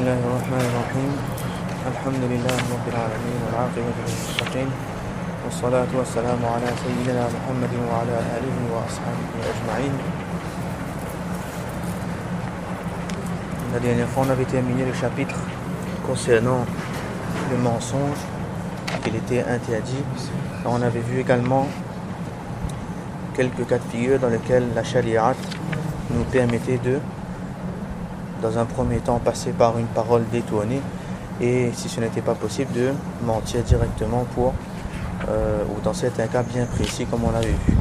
الله الرحمن الرحيم الحمد لله رب العالمين والعاقبة للمتقين والصلاة والسلام على سيدنا محمد وعلى آله وأصحابه أجمعين. La dernière fois, on avait terminé le chapitre concernant le mensonge, qu'il était interdit. On avait vu également quelques cas de figure dans lesquels la Shari'at nous permettait de, dans un premier temps, passer par une parole détournée, et si ce n'était pas possible, de mentir directement ou dans certains cas bien précis, comme on l'avait vu.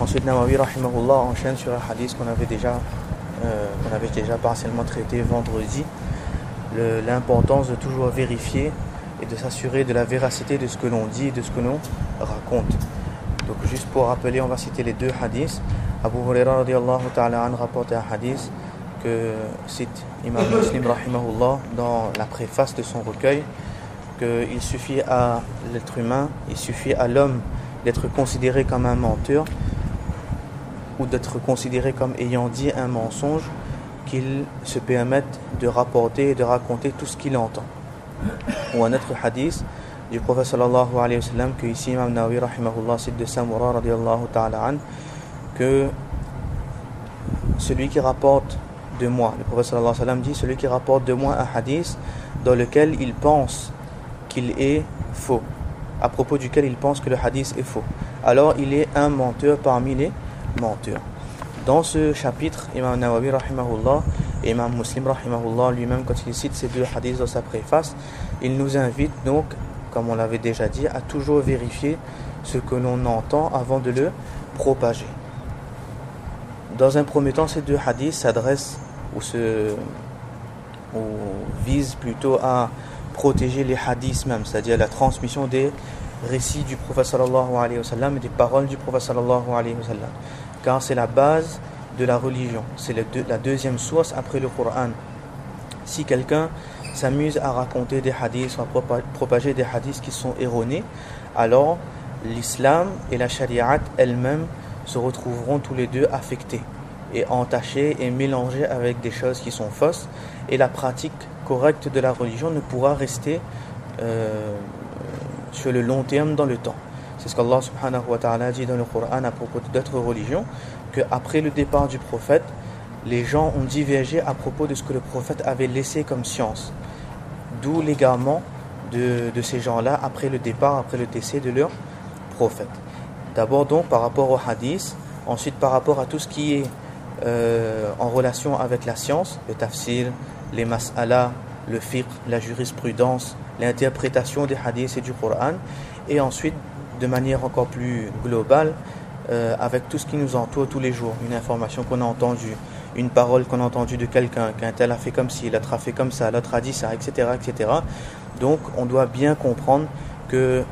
Ensuite, Nawawi rahimahullah enchaîne sur un hadith qu'on avait déjà partiellement traité vendredi, l'importance de toujours vérifier et de s'assurer de la véracité de ce que l'on dit et de ce que l'on raconte. Donc juste pour rappeler, on va citer les deux hadiths. Abu Huraira radiyallahu ta'ala an rapporte un hadith que cite Imam Muslim rahimahullah dans la préface de son recueil, qu'il suffit à l'être humain, il suffit à l'homme d'être considéré comme un menteur ou d'être considéré comme ayant dit un mensonge, qu'il se permette de rapporter et de raconter tout ce qu'il entend. Ou un autre hadith du prophète sallallahu alayhi wa sallam, que ici Imam Nawawi rahimahullah cite de Samura radiyallahu ta'ala an, que celui qui rapporte de moi, le prophète sallallahu alayhi wa sallam dit, celui qui rapporte de moi un hadith dans lequel il pense qu'il est faux, à propos duquel il pense que le hadith est faux, alors il est un menteur parmi les menteurs. Dans ce chapitre, Imam Nawawi rahimahullah et Imam Muslim rahimahullah lui-même, quand il cite ces deux hadiths dans sa préface, il nous invite donc, comme on l'avait déjà dit, à toujours vérifier ce que l'on entend avant de le propager. Dans un premier temps, ces deux hadiths s'adressent ou visent plutôt à protéger les hadiths même, c'est-à-dire la transmission des récits du prophète sallallahu alayhi wa sallam et des paroles du prophète sallallahu alayhi wa sallam, car c'est la base de la religion, c'est la deuxième source après le Coran. Si quelqu'un s'amuse à raconter des hadiths, à propager des hadiths qui sont erronés, alors l'islam et la shari'at elle-même se retrouveront tous les deux affectés et entachés et mélangés avec des choses qui sont fausses, et la pratique correcte de la religion ne pourra rester sur le long terme dans le temps. C'est ce qu'Allah subhanahu wa ta'ala dit dans le Coran à propos d'autres religions, qu'après le départ du prophète, les gens ont divergé à propos de ce que le prophète avait laissé comme science. D'où l'égarement de ces gens-là après le décès de leur prophète. D'abord donc par rapport au hadith, ensuite par rapport à tout ce qui est en relation avec la science, le tafsir, les mas'ala, le fiqh, la jurisprudence, l'interprétation des hadiths et du Coran, et ensuite de manière encore plus globale avec tout ce qui nous entoure tous les jours, une information qu'on a entendue, une parole qu'on a entendue de quelqu'un, qu'un tel a fait comme ci, l'autre a fait comme ça, l'autre a dit ça, etc., etc. Donc on doit bien comprendre que,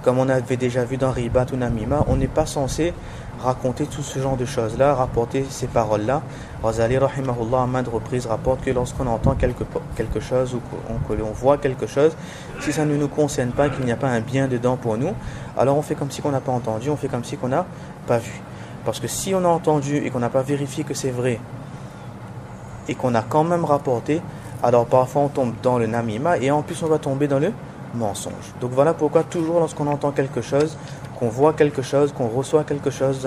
comme on avait déjà vu dans Ribat ou Namima, on n'est pas censé raconter tout ce genre de choses-là, rapporter ces paroles-là. Ghazali rahimahullah à maintes reprises rapporte que lorsqu'on entend quelque chose ou que l'on voit quelque chose, si ça ne nous concerne pas, qu'il n'y a pas un bien dedans pour nous, alors on fait comme si on n'a pas entendu, on fait comme si on n'a pas vu. Parce que si on a entendu et qu'on n'a pas vérifié que c'est vrai et qu'on a quand même rapporté, alors parfois on tombe dans le namima et en plus on va tomber dans le mensonge. Donc voilà pourquoi toujours lorsqu'on entend quelque chose, qu'on voit quelque chose, qu'on reçoit quelque chose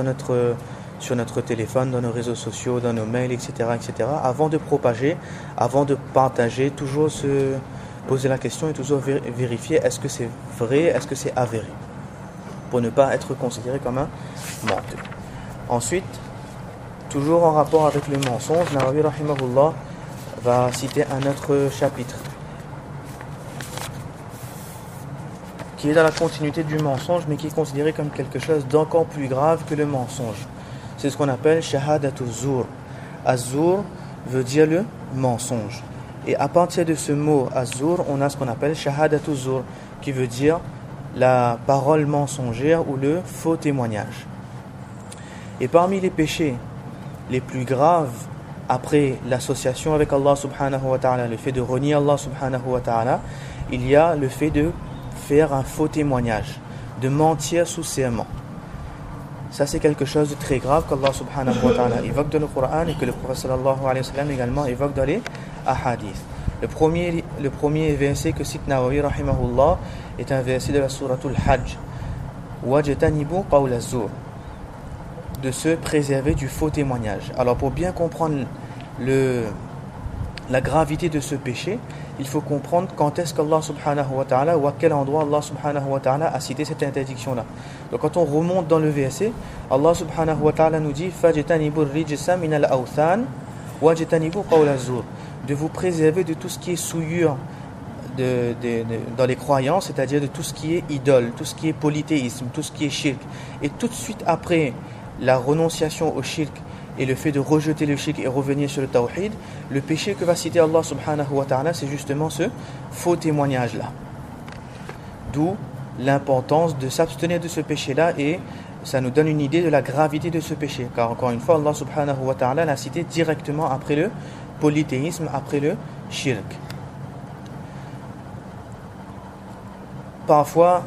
sur notre téléphone, dans nos réseaux sociaux, dans nos mails, etc., etc., avant de propager, avant de partager, toujours se poser la question et toujours vérifier est-ce que c'est vrai, est-ce que c'est avéré, pour ne pas être considéré comme un menteur. Ensuite, toujours en rapport avec le mensonge, Nawawi rahimahullah va citer un autre chapitre qui est dans la continuité du mensonge, mais qui est considéré comme quelque chose d'encore plus grave que le mensonge. C'est ce qu'on appelle shahadatu zur. Az-zur veut dire le mensonge. Et à partir de ce mot az-zur, on a ce qu'on appelle shahadatu zur, qui veut dire la parole mensongère ou le faux témoignage. Et parmi les péchés les plus graves après l'association avec Allah subhanahu wa ta'ala, le fait de renier Allah subhanahu wa ta'ala, il y a le fait de faire un faux témoignage, de mentir sous serment. Ça c'est quelque chose de très grave qu'Allah subhanahu wa ta'ala évoque dans le Coran et que le prophète sallallahu alayhi wa sallam également évoque dans les ahadith. Le premier verset que cite Nawawi rahimahullah est un verset de la sourate Al-Hajj. Wajtanibu qawla az-zur, de se préserver du faux témoignage. Alors pour bien comprendre la gravité de ce péché, il faut comprendre quand est-ce qu'Allah subhanahu wa ta'ala ou à quel endroit Allah subhanahu wa ta'ala a cité cette interdiction-là. Donc quand on remonte dans le verset, Allah subhanahu wa ta'ala nous dit fajtanibu rijsa min al-awthan wajtanibu qawla az-zur, de vous préserver de tout ce qui est souillure dans les croyances, c'est-à-dire de tout ce qui est idole, tout ce qui est polythéisme, tout ce qui est shirk. Et tout de suite après la renonciation au shirk et le fait de rejeter le shirk et revenir sur le tawhid, le péché que va citer Allah subhanahu wa ta'ala, c'est justement ce faux témoignage-là. D'où l'importance de s'abstenir de ce péché-là, et ça nous donne une idée de la gravité de ce péché. Car encore une fois, Allah subhanahu wa ta'ala l'a cité directement après le polythéisme, après le shirk. Parfois,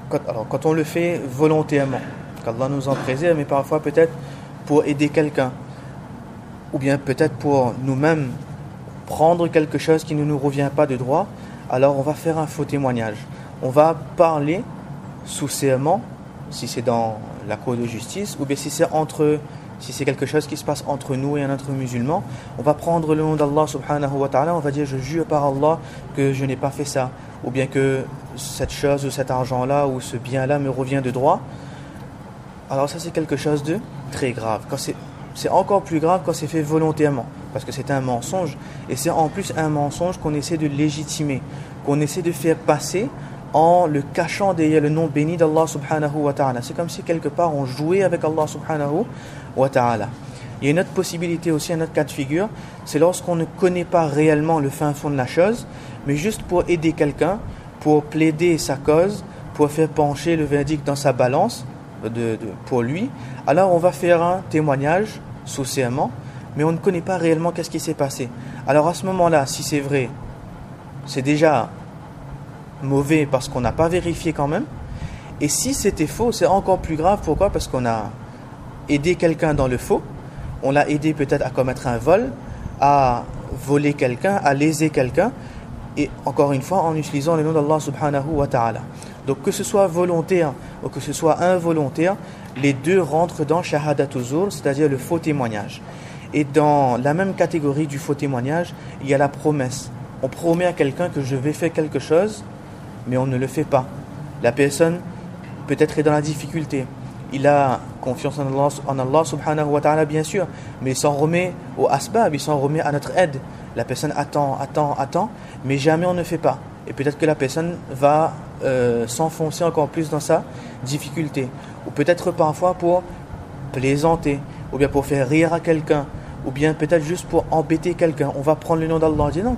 quand on le fait volontairement, qu'Allah nous en préserve, mais parfois peut-être pour aider quelqu'un, ou bien peut-être pour nous-mêmes prendre quelque chose qui ne nous revient pas de droit, alors on va faire un faux témoignage. On va parler sous serment, si c'est dans la cour de justice, ou bien si c'est quelque chose qui se passe entre nous et un autre musulman, on va prendre le nom d'Allah subhanahu wa ta'ala, on va dire je jure par Allah que je n'ai pas fait ça, ou bien que cette chose ou cet argent-là ou ce bien-là me revient de droit. Alors ça c'est quelque chose de très grave. C'est encore plus grave quand c'est fait volontairement, parce que c'est un mensonge, et c'est en plus un mensonge qu'on essaie de légitimer, qu'on essaie de faire passer en le cachant derrière le nom béni d'Allah subhanahu wa ta'ala. C'est comme si quelque part on jouait avec Allah subhanahu wa ta'ala. Il y a une autre possibilité aussi, un autre cas de figure, c'est lorsqu'on ne connaît pas réellement le fin fond de la chose, mais juste pour aider quelqu'un, pour plaider sa cause, pour faire pencher le verdict dans sa balance pour lui, alors on va faire un témoignage sous serment, mais on ne connaît pas réellement qu'est-ce qui s'est passé. Alors à ce moment-là, si c'est vrai, c'est déjà mauvais parce qu'on n'a pas vérifié quand même. Et si c'était faux, c'est encore plus grave. Pourquoi? Parce qu'on a aidé quelqu'un dans le faux, on l'a aidé peut-être à commettre un vol, à voler quelqu'un, à léser quelqu'un, et encore une fois en utilisant le nom d'Allah subhanahu wa ta'ala. Donc que ce soit volontaire ou que ce soit involontaire, les deux rentrent dans shahadatu zur, c'est-à-dire le faux témoignage. Et dans la même catégorie du faux témoignage, il y a la promesse. On promet à quelqu'un que je vais faire quelque chose, mais on ne le fait pas. La personne peut-être est dans la difficulté. Il a confiance en Allah subhanahu wa ta'ala bien sûr, mais il s'en remet au asbab, il s'en remet à notre aide. La personne attend, mais jamais on ne fait pas. Et peut-être que la personne va s'enfoncer encore plus dans sa difficulté. Ou peut-être parfois pour plaisanter, ou bien pour faire rire à quelqu'un, ou bien peut-être juste pour embêter quelqu'un. On va prendre le nom d'Allah et dire non,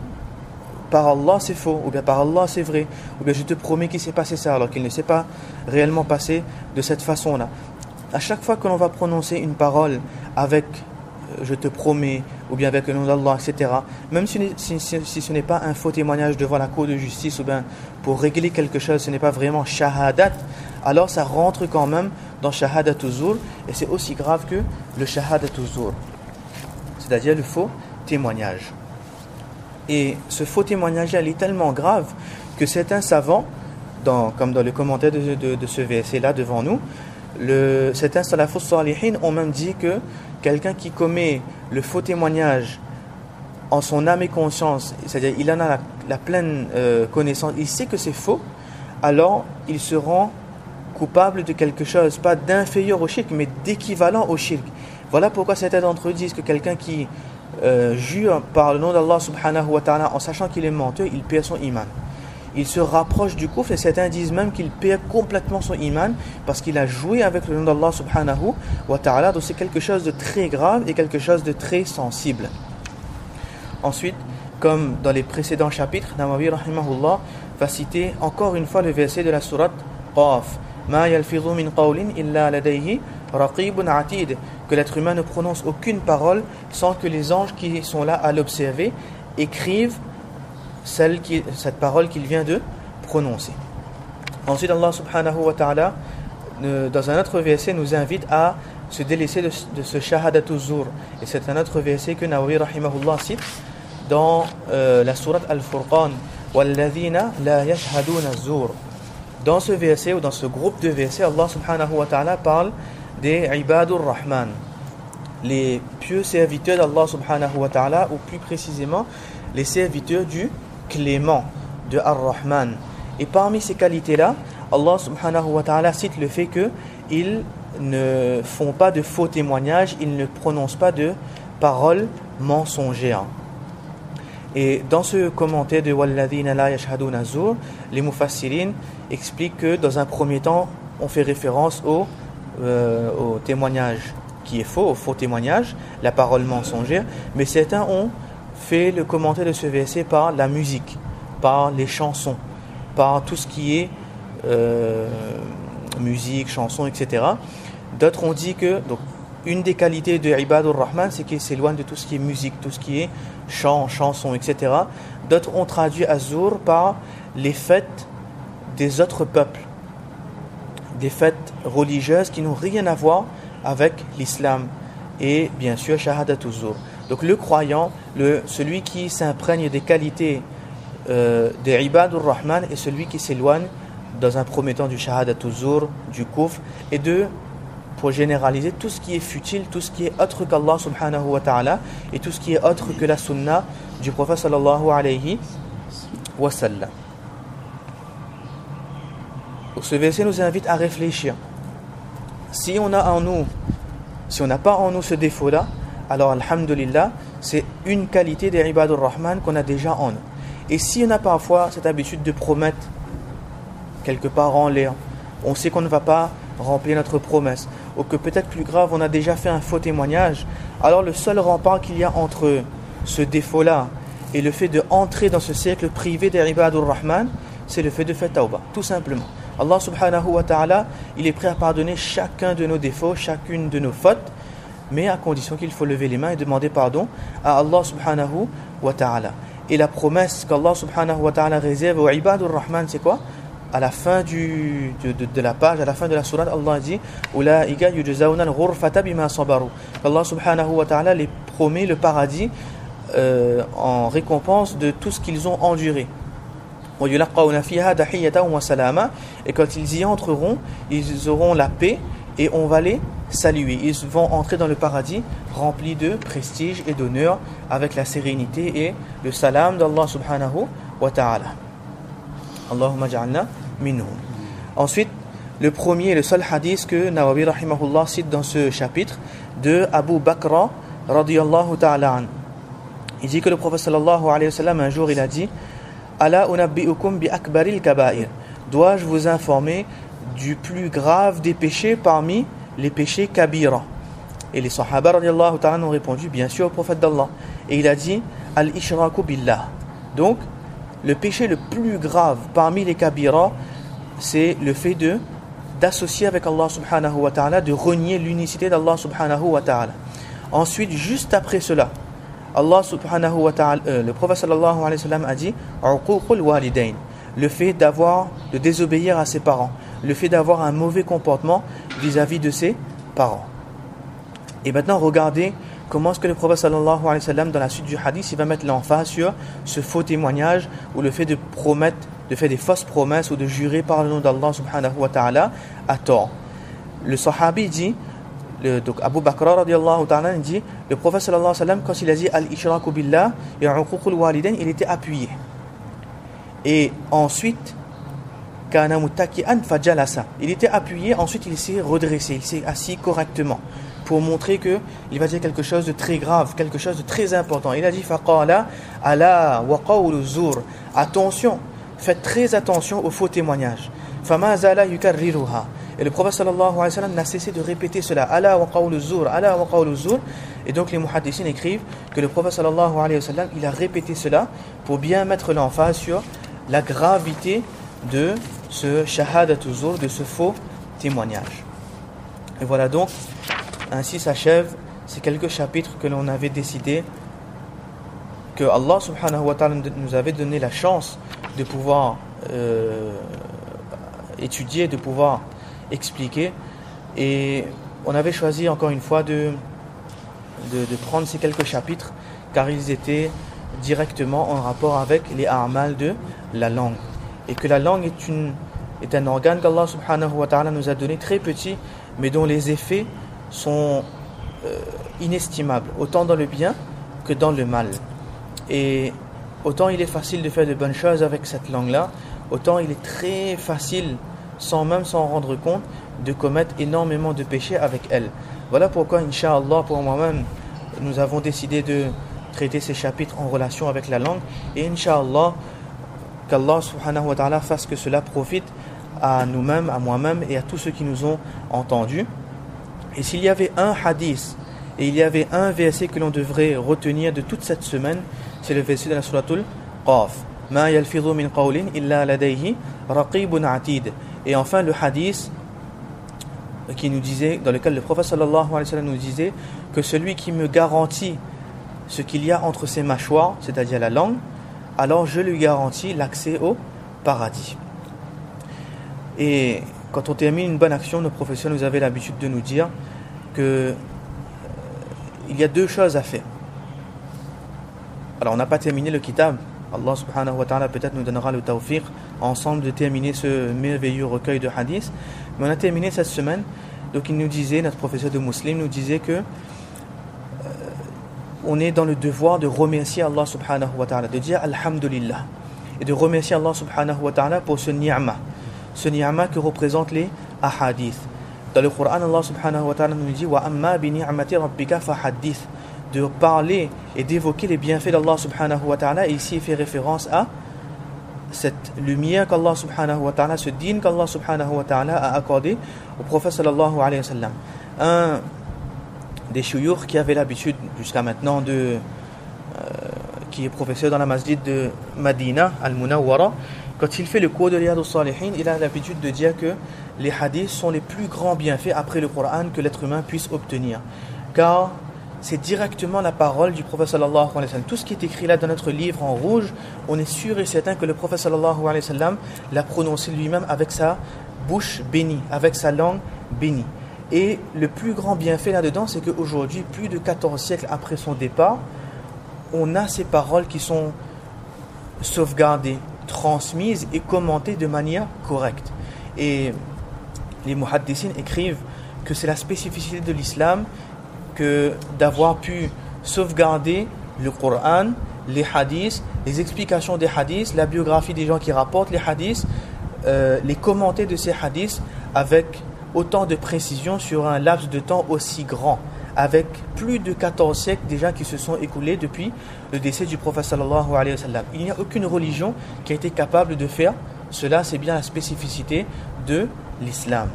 par Allah c'est faux, ou bien par Allah c'est vrai, ou bien je te promets qu'il s'est passé ça, alors qu'il ne s'est pas réellement passé de cette façon-là. À chaque fois que l'on va prononcer une parole avec je te promets, ou bien avec le nom d'Allah, etc., même si ce n'est pas un faux témoignage devant la cour de justice, ou bien pour régler quelque chose, ce n'est pas vraiment shahadat, alors ça rentre quand même dans shahadatu zur, et c'est aussi grave que le shahadatu zur, c'est-à-dire le faux témoignage. Et ce faux témoignage il est tellement grave que certains savants, comme dans le commentaire de ce verset-là devant nous, certains salafus salihin ont même dit que quelqu'un qui commet le faux témoignage en son âme et conscience, c'est-à-dire il en a la pleine connaissance, il sait que c'est faux, alors il se rend coupable de quelque chose, pas d'inférieur au shirk, mais d'équivalent au shirk. Voilà pourquoi certains d'entre eux disent que quelqu'un qui jure par le nom d'Allah subhanahu wa ta'ala en sachant qu'il est menteur, il perd son iman. Il se rapproche du kufr, et certains disent même qu'il perd complètement son iman parce qu'il a joué avec le nom d'Allah subhanahu wa ta'ala. Donc c'est quelque chose de très grave et quelque chose de très sensible. Ensuite, comme dans les précédents chapitres, Nawawi rahimahullah va citer encore une fois le verset de la sourate Qaf, Ma yalfidhu min qawlin illa ladayhi raqibun atid, que l'être humain ne prononce aucune parole sans que les anges qui sont là à l'observer écrivent cette parole qu'il vient de prononcer. Ensuite Allah subhanahu wa ta'ala dans un autre verset, nous invite à se délaisser de ce shahadatu zur. Et c'est un autre verset que Nawawi rahimahullah cite dans la sourate Al-Furqan. وَالَّذِينَ لَا يَشْهَدُونَ الزُّورَ. Dans ce verset ou dans ce groupe de versets, Allah subhanahu wa ta'ala parle des ibadur rahman, les pieux serviteurs d'Allah subhanahu wa ta'ala, ou plus précisément les serviteurs du clément, de Ar-Rahman. Et parmi ces qualités-là, Allah subhanahu wa ta'ala cite le fait qu'ils ne font pas de faux témoignages, ils ne prononcent pas de paroles mensongères. Et dans ce commentaire de Walladhina la yashhaduna zur, les mufassirin expliquent que dans un premier temps, on fait référence au témoignage qui est faux, au faux témoignage, la parole mensongère, mais certains ont fait le commentaire de ce verset par la musique, par les chansons, par tout ce qui est musique, chansons, etc. D'autres ont dit que donc, une des qualités de Ibadur Rahman, c'est qu'il s'éloigne de tout ce qui est musique, tout ce qui est chant, chanson, etc. D'autres ont traduit Azur par les fêtes des autres peuples, des fêtes religieuses qui n'ont rien à voir avec l'islam et bien sûr Shahadatu Zur. Donc le croyant, celui qui s'imprègne des qualités des Ibadur Rahman est celui qui s'éloigne dans un premier temps du Shahadatu Zur, du Kufr, et pour généraliser tout ce qui est futile, tout ce qui est autre qu'Allah subhanahu wa ta'ala et tout ce qui est autre que la sunna du prophète sallallahu alayhi wa sallam. Donc ce verset nous invite à réfléchir. Si on n'a pas en nous ce défaut-là, alors alhamdulillah, c'est une qualité des ibadur rahman qu'on a déjà en nous. Et si on a parfois cette habitude de promettre quelque part en l'air, on sait qu'on ne va pas remplir notre promesse, ou que peut-être plus grave, on a déjà fait un faux témoignage, alors le seul rempart qu'il y a entre ce défaut-là et le fait d'entrer dans ce cercle privé des ibadur rahman, c'est le fait de faire tawbah, tout simplement. Allah subhanahu wa ta'ala, il est prêt à pardonner chacun de nos défauts, chacune de nos fautes, mais à condition qu'il faut lever les mains et demander pardon à Allah subhanahu wa ta'ala. Et la promesse qu'Allah subhanahu wa ta'ala réserve aux ibadur rahman, c'est quoi? À la fin de la page, à la fin de la sourate, Allah dit Ulaika yujzawna al-ghurfata bima sabaru. Allah subhanahu wa ta'ala les promet le paradis en récompense de tout ce qu'ils ont enduré. Et quand ils y entreront, ils auront la paix et on va les saluer. Ils vont entrer dans le paradis rempli de prestige et d'honneur avec la sérénité et le salam d'Allah subhanahu wa ta'ala. Allahumma ja'alna minhum. Ensuite, le premier et le seul hadith que Nawawi rahimahullah cite dans ce chapitre de Abu Bakr radiyallahu ta'ala an. Il dit que le prophète sallallahu alayhi wa sallam un jour il a dit Ala unabbi'ukum bi akbaril kaba'ir. Dois-je vous informer du plus grave des péchés parmi les péchés kabira? Et les sahaba radiyallahu ta'ala ont répondu bien sûr au prophète d'Allah. Et il a dit al-ishraku billah. Donc le péché le plus grave parmi les kabira, c'est le fait d'associer avec Allah subhanahu wa ta'ala, de renier l'unicité d'Allah subhanahu wa ta'ala. Ensuite, juste après cela, Allah subhanahu wa ta'ala, le prophète sallallahu alayhi wa sallam a dit uququl walidain, le fait de désobéir à ses parents, le fait d'avoir un mauvais comportement vis-à-vis de ses parents. Et maintenant, regardez comment est-ce que le prophète sallallahu alayhi wa sallam, dans la suite du hadith, il va mettre l'emphase sur ce faux témoignage ou le fait de promettre, de faire des fausses promesses ou de jurer par le nom d'Allah subhanahu wa ta'ala à tort. Le sahabi dit, donc Abu Bakr radiyallahu ta'ala dit, le prophète sallallahu alayhi wa sallam, quand il a dit al-ishraku billah et uququl walidain, il était appuyé. Et ensuite, kana muttaki'an fajalasa, il était appuyé, ensuite il s'est redressé, il s'est assis correctement, pour montrer qu'il va dire quelque chose de très grave, quelque chose de très important. Il a dit faqala ala wa qawlu zur, attention, faites très attention aux faux témoignages. Fama zala yukarriruha. Et le prophète sallallahu alayhi wa sallam n'a cessé de répéter cela, ala wa qawlu zur, ala wa qawlu zur. Et donc les muhaddisins écrivent que le prophète sallallahu alayhi wa sallam, il a répété cela pour bien mettre l'emphase sur la gravité de ce shahadatu zur, de ce faux témoignage. Et voilà donc, ainsi s'achève ces quelques chapitres que l'on avait décidé, que Allah subhanahu wa ta'ala nous avait donné la chance de pouvoir étudier, de pouvoir expliquer. Et on avait choisi encore une fois de prendre ces quelques chapitres car ils étaient directement en rapport avec les a'mal de la langue. Et que la langue est un organe qu'Allah subhanahu wa ta'ala nous a donné très petit, mais dont les effets sont inestimables, autant dans le bien que dans le mal. Et autant il est facile de faire de bonnes choses avec cette langue-là, autant il est très facile, sans même s'en rendre compte, de commettre énormément de péchés avec elle. Voilà pourquoi, Inch'Allah, pour moi-même, nous avons décidé de traiter ces chapitres en relation avec la langue. Et Inch'Allah, qu'Allah subhanahu wa ta'ala fasse que cela profite à nous-mêmes, à moi-même et à tous ceux qui nous ont entendus. Et s'il y avait un hadith et il y avait un verset que l'on devrait retenir de toute cette semaine, c'est le verset de la Suratul Qaf. Ma yalfidhu min qawlin illa ladayhi raqibun atid. Et enfin le hadith qui nous disait, dans lequel le prophète sallallahu alayhi wa sallam nous disait que celui qui me garantit ce qu'il y a entre ses mâchoires, c'est-à-dire la langue, alors je lui garantis l'accès au paradis. Et quand on termine une bonne action, nos professeurs nous avaient l'habitude de nous dire que il y a deux choses à faire. Alors on n'a pas terminé le kitab. Allah subhanahu wa ta'ala peut-être nous donnera le tawfiq ensemble de terminer ce merveilleux recueil de hadiths. Mais on a terminé cette semaine. Donc il nous disait, notre professeur de musulman nous disait que on est dans le devoir de remercier Allah subhanahu wa ta'ala, de dire alhamdulillah et de remercier Allah subhanahu wa ta'ala pour ce ni'ma que représentent les ahadith. Dans le Coran, Allah subhanahu wa ta'ala nous dit wa amma bi ni'mati rabbika fahaddith, de parler et d'évoquer les bienfaits d'Allah subhanahu wa ta'ala. Et ici il fait référence à cette lumière qu'Allah subhanahu wa ta'ala, ce din qu'Allah subhanahu wa ta'ala a accordé au prophète sallallahu alayhi wa sallam. Un des chouyours qui avait l'habitude jusqu'à maintenant qui est professeur dans la masjid de Madina, Al-Munawwara, quand il fait le cours de Riyad al-Salihin, il a l'habitude de dire que les hadiths sont les plus grands bienfaits après le Coran que l'être humain puisse obtenir. Car c'est directement la parole du prophète sallallahu alayhi wa sallam. Tout ce qui est écrit là dans notre livre en rouge, on est sûr et certain que le prophète sallallahu alayhi wa sallam l'a prononcé lui-même avec sa bouche bénie, avec sa langue bénie. Et le plus grand bienfait là-dedans, c'est qu'aujourd'hui, plus de 14 siècles après son départ, on a ces paroles qui sont sauvegardées, transmises et commentées de manière correcte. Et les muhaddissines écrivent que c'est la spécificité de l'islam que d'avoir pu sauvegarder le Coran, les hadiths, les explications des hadiths, la biographie des gens qui rapportent les hadiths, les commentaires de ces hadiths avec autant de précision sur un laps de temps aussi grand, avec plus de 14 siècles déjà qui se sont écoulés depuis le décès du prophète sallallahu alayhi wa sallam. Il n'y a aucune religion qui a été capable de faire cela, c'est bien la spécificité de l'islam.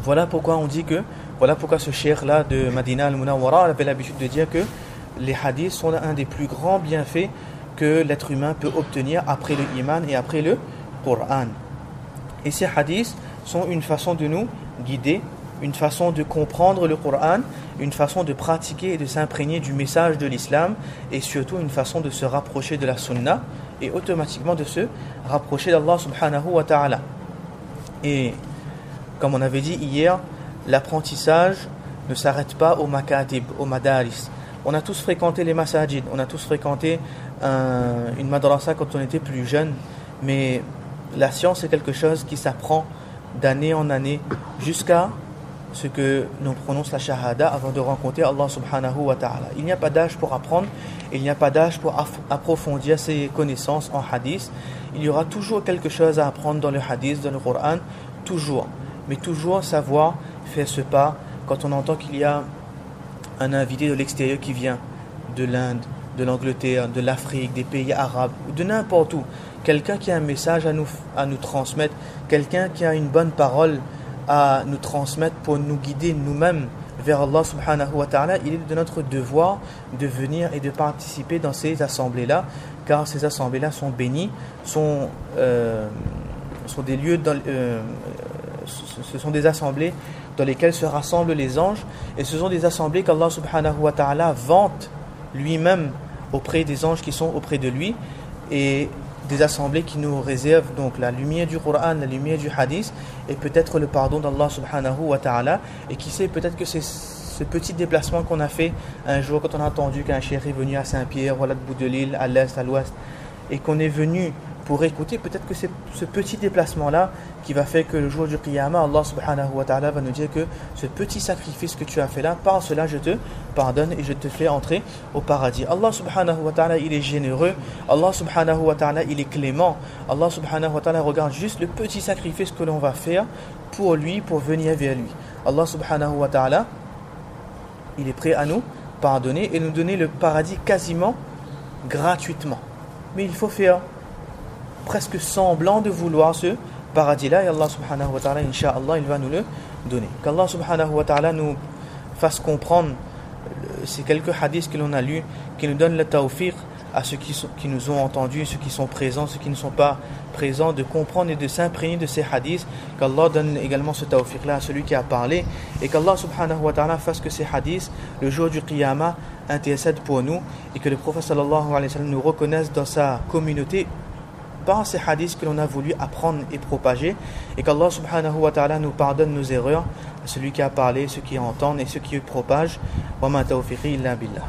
Voilà pourquoi on dit que, voilà pourquoi ce cheikh-là de Madina al-Munawwara avait l'habitude de dire que les hadiths sont un des plus grands bienfaits que l'être humain peut obtenir après le iman et après le Coran. Et ces hadiths sont une façon de nous guider, une façon de comprendre le Coran, une façon de pratiquer et de s'imprégner du message de l'islam, et surtout une façon de se rapprocher de la sunna et automatiquement de se rapprocher d'Allah subhanahu wa ta'ala. Et comme on avait dit hier, l'apprentissage ne s'arrête pas au makatib, au madaris. On a tous fréquenté les masajid, on a tous fréquenté une madrasa quand on était plus jeune, mais la science est quelque chose qui s'apprend d'année en année jusqu'à ce que l'on prononce la shahada avant de rencontrer Allah subhanahu wa ta'ala. Il n'y a pas d'âge pour apprendre, il n'y a pas d'âge pour approfondir ses connaissances en hadith. Il y aura toujours quelque chose à apprendre dans le hadith, dans le Coran, toujours. Mais toujours savoir faire ce pas quand on entend qu'il y a un invité de l'extérieur qui vient, de l'Inde, de l'Angleterre, de l'Afrique, des pays arabes, ou de n'importe où. Quelqu'un qui a un message à nous transmettre, quelqu'un qui a une bonne parole à nous transmettre pour nous guider nous-mêmes vers Allah subhanahu wa ta'ala, il est de notre devoir de venir et de participer dans ces assemblées-là, car ces assemblées-là sont bénies, sont des lieux, ce sont des assemblées dans lesquelles se rassemblent les anges, et ce sont des assemblées qu'Allah subhanahu wa ta'ala vante lui-même auprès des anges qui sont auprès de lui, et des assemblées qui nous réservent donc la lumière du Coran, la lumière du Hadith et peut-être le pardon d'Allah subhanahu wa ta'ala. Et qui sait, peut-être que c'est ce petit déplacement qu'on a fait un jour quand on a entendu qu'un cheikh est venu à Saint-Pierre, voilà, de bout de l'île, à l'est, à l'ouest, et qu'on est venu pour écouter, peut-être que c'est ce petit déplacement-là qui va faire que le jour du Qiyamah, Allah subhanahu wa ta'ala va nous dire que ce petit sacrifice que tu as fait là, par cela je te pardonne et je te fais entrer au paradis. Allah subhanahu wa ta'ala, il est généreux. Allah subhanahu wa ta'ala, il est clément. Allah subhanahu wa ta'ala regarde juste le petit sacrifice que l'on va faire pour lui, pour venir vers lui. Allah subhanahu wa ta'ala, il est prêt à nous pardonner et nous donner le paradis quasiment gratuitement. Mais il faut faire presque semblant de vouloir ce paradis-là, et Allah subhanahu wa ta'ala, incha'Allah, il va nous le donner. Qu'Allah subhanahu wa ta'ala nous fasse comprendre ces quelques hadiths que l'on a lus, qui nous donnent le tawfiq à ceux qui nous ont entendus, ceux qui sont présents, ceux qui ne sont pas présents, de comprendre et de s'imprégner de ces hadiths. Qu'Allah donne également ce tawfiq-là à celui qui a parlé, et qu'Allah subhanahu wa ta'ala fasse que ces hadiths, le jour du Qiyamah, intercèdent pour nous, et que le prophète sallallahu alayhi wa sallam nous reconnaisse dans sa communauté par ces hadiths que l'on a voulu apprendre et propager, et qu'Allah subhanahu wa ta'ala nous pardonne nos erreurs, celui qui a parlé, ceux qui entendent et ceux qui propagent. Wa ma tawfiqi illa billah.